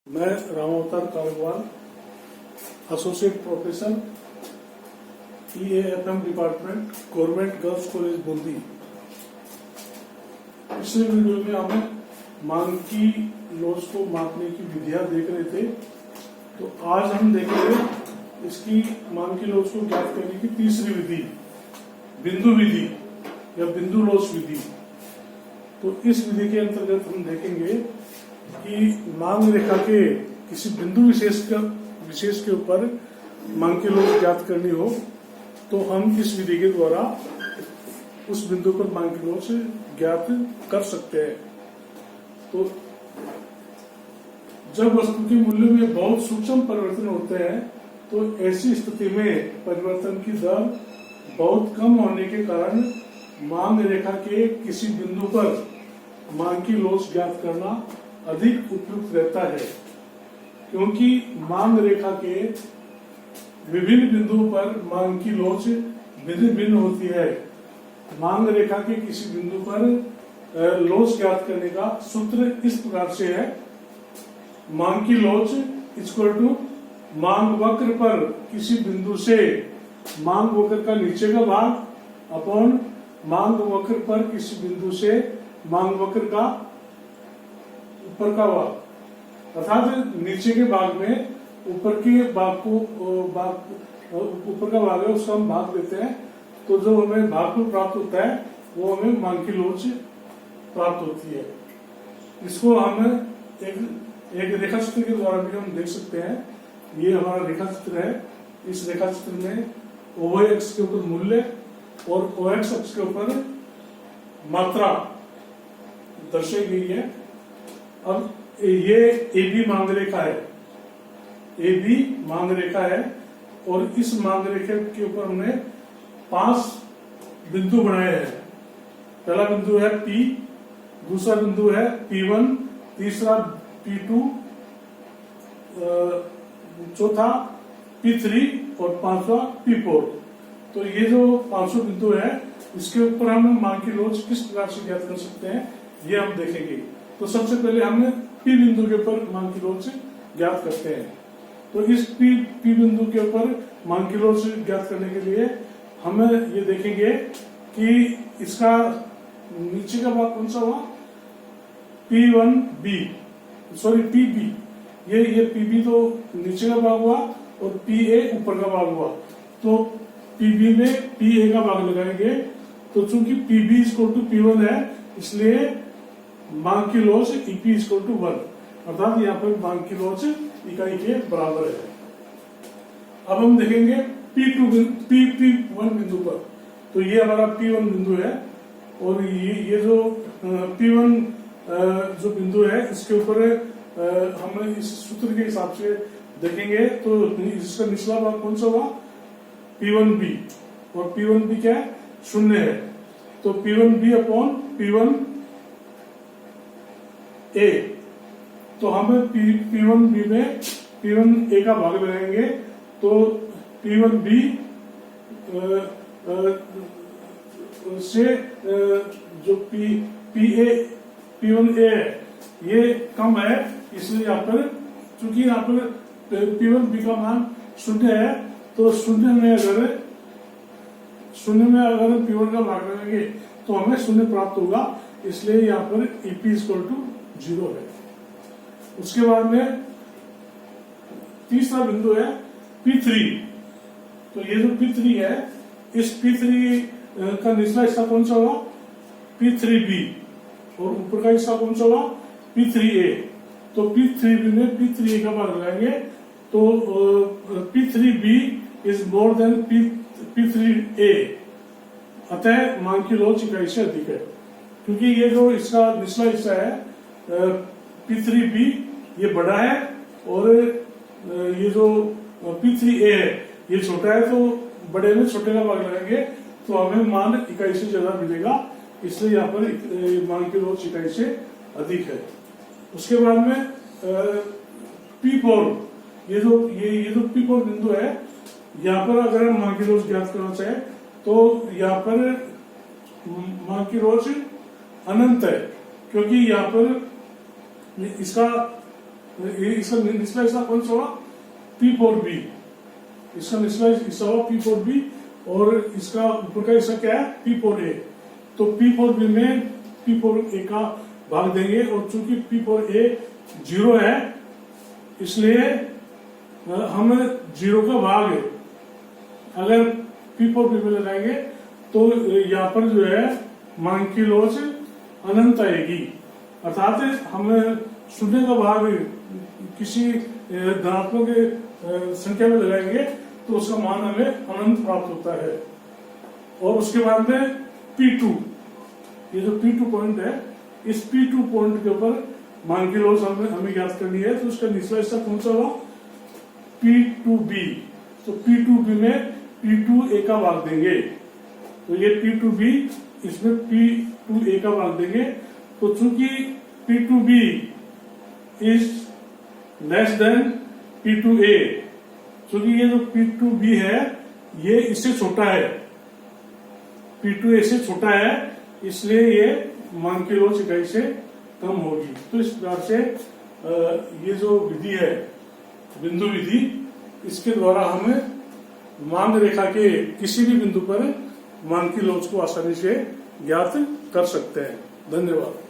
मैं रामावतार कारोबार associate professor EAFM department government girls college Bundi. पिछले वीडियो में हमें मांग की लॉस को मापने की विधियां देख रहे थे, तो आज हम देखेंगे इसकी मांग की लॉस को ज्ञात करने की तीसरी विधि, बिंदु विधि या बिंदु लॉस विधि। तो इस विधि के अंतर्गत हम देखेंगे कि मांग रेखा के किसी बिंदु विशेष के ऊपर मांग की लॉस ज्ञात करनी हो तो हम इस विधि के द्वारा उस बिंदु पर मांग की लॉस ज्ञात कर सकते हैं। तो जब वस्तु के मूल्य में बहुत सूक्ष्म परिवर्तन होते हैं तो ऐसी स्थिति में परिवर्तन की दर बहुत कम होने के कारण मांग रेखा के किसी बिंदु पर मांग की लॉस ज्ञात करना अधिक उपयुक्त रहता है, क्योंकि मांग रेखा के विभिन्न बिंदुओं पर मांग की लॉस भिन्न भिन्न होती है। मांग रेखा के किसी बिंदु पर लॉस ज्ञात करने का सूत्र इस प्रकार से है, मांग की लॉस इक्वल टू मांग वक्र पर किसी बिंदु से मांग वक्र का नीचे का भाग अपॉन मांग वक्र पर किसी बिंदु से मांग वक्र का ऊपर का भाग, अर्थात नीचे के भाग में ऊपर के भाग को ऊपर का भाग है उसका हम भाग देते हैं, तो जो हमें भागफल प्राप्त होता है वो हमें मांग की लॉस प्राप्त होती है। इसको हम एक रेखा चित्र के द्वारा भी हम देख सकते हैं। ये हमारा रेखा चित्र है। इस रेखा चित्र में OY अक्ष के ऊपर मूल्य और OX अक्ष के ऊपर मात्रा दर्शाई गई है। अब ये AB मांग रेखा है, AB मांग रेखा है और इस मांग रेखा के ऊपर हमने 5 बिंदु बनाए हैं। पहला बिंदु है P, दूसरा बिंदु है P1, तीसरा P2, चौथा P3 और पांचवा P4। तो ये जो 500 बिंदु है इसके ऊपर हम मांग की लॉस किस प्रकार से ज्ञात कर सकते हैं ये हम देखेंगे। तो सबसे पहले हमने P बिंदु के ऊपर मांग की लॉस ज्ञात करते हैं। तो इस P बिंदु के ऊपर मांग की लॉस ज्ञात करने के लिए हमें ये देखेंगे कि इसका नीचे का भाग कौन सा हुआ, P1B, सॉरी PB, ये PB तो नीचे का भाग हुआ और PA ऊपर का भाग हुआ। तो PB में PA का भाग लगाएंगे। तो चूंकि PB इक्वल टू P1 है इसलिए मांग की लॉस EP इक्वल टू 1, अर्थात यहाँ पर मांग की लॉस इकाई के बराबर है। अब हम देखेंगे P1 बिंदु पर। तो ये हमारा P1 बिंदु है और ये जो P1 जो बिंदु है इसके ऊपर हम इस सूत्र के हिसाब से देखेंगे। तो इसका निचला भाग कौन सा हुआ, P1B, और P1B क्या है, 0 है। तो P1B अपॉन P1A, तो हमें P1B में P1A का भाग लगाएंगे। तो P1B से जो P1A है ये कम है, इसलिए यहाँ पर चूंकि यहाँ पर P1B का मान 0 है तो 0 में अगर P1 का भाग लगाएंगे तो हमें 0 प्राप्त होगा, इसलिए यहाँ पर EP इक्वल टू 0 है। उसके बाद में तीसरा बिंदु है P3। तो ये जो P3 है इस P3 का निचला हिस्सा कौन सा हुआ, P3B, और ऊपर का हिस्सा कौन सा हुआ, P3A। तो P3B में P3A का भाग लगाएंगे तो P3B is more than P3A, अतः मांग की लॉस इकाई से अधिक है। क्योंकि ये जो इसका निचला हिस्सा है P3B ये बड़ा है और ये जो P3A है ये छोटा है, तो बड़े में छोटे का भाग लगाएंगे तो हमें मान इकाई से ज्यादा मिलेगा, इसलिए यहाँ पर मांग की लॉस इकाई से अधिक है। उसके बाद में P4, ये जो P4 बिंदु है यहाँ पर अगर हम मांग की लॉस ज्ञात करना चाहे तो यहाँ पर मांग की लॉस अनंत है, क्योंकि यहाँ पर इसका इसका निचला हिस्सा कौन सा हुआ? P4B। इसका निचला हिस्सा हुआ P4B और इसका ऊपर का हिस्सा क्या है? P4A। तो P4B में P4A का भाग देंगे और चूंकि P4A 0 है इसलिए हम 0 का भाग अगर P4B में लगाएंगे तो यहाँ पर जो है मांग की लॉस अनंत आएगी, अर्थात हमें शून्य का भाग किसी धनात्मक संख्या में लगाएंगे तो उसका मान हमें अनंत प्राप्त होता है। और उसके बाद में P2, ये जो P2 पॉइंट है, इस P2 पॉइंट के ऊपर मान की लॉस हमें ज्ञात करनी है। तो उसका निचला हिस्सा कौन सा हुआ? P2B। तो P2B में P2A का भाग देंगे, तो ये P2B इसमें P2A का भाग देंगे। तो चूंकि P2B is less than P2A, चूंकि ये जो P2B है ये इससे छोटा है, P2A से छोटा है, इसलिए ये मान की लॉस इकाई से कम होगी। तो इस प्रकार से ये जो विधि है बिंदु विधि, इसके द्वारा हमें मांग रेखा के किसी भी बिंदु पर मान की लॉस को आसानी से ज्ञात कर सकते हैं। धन्यवाद।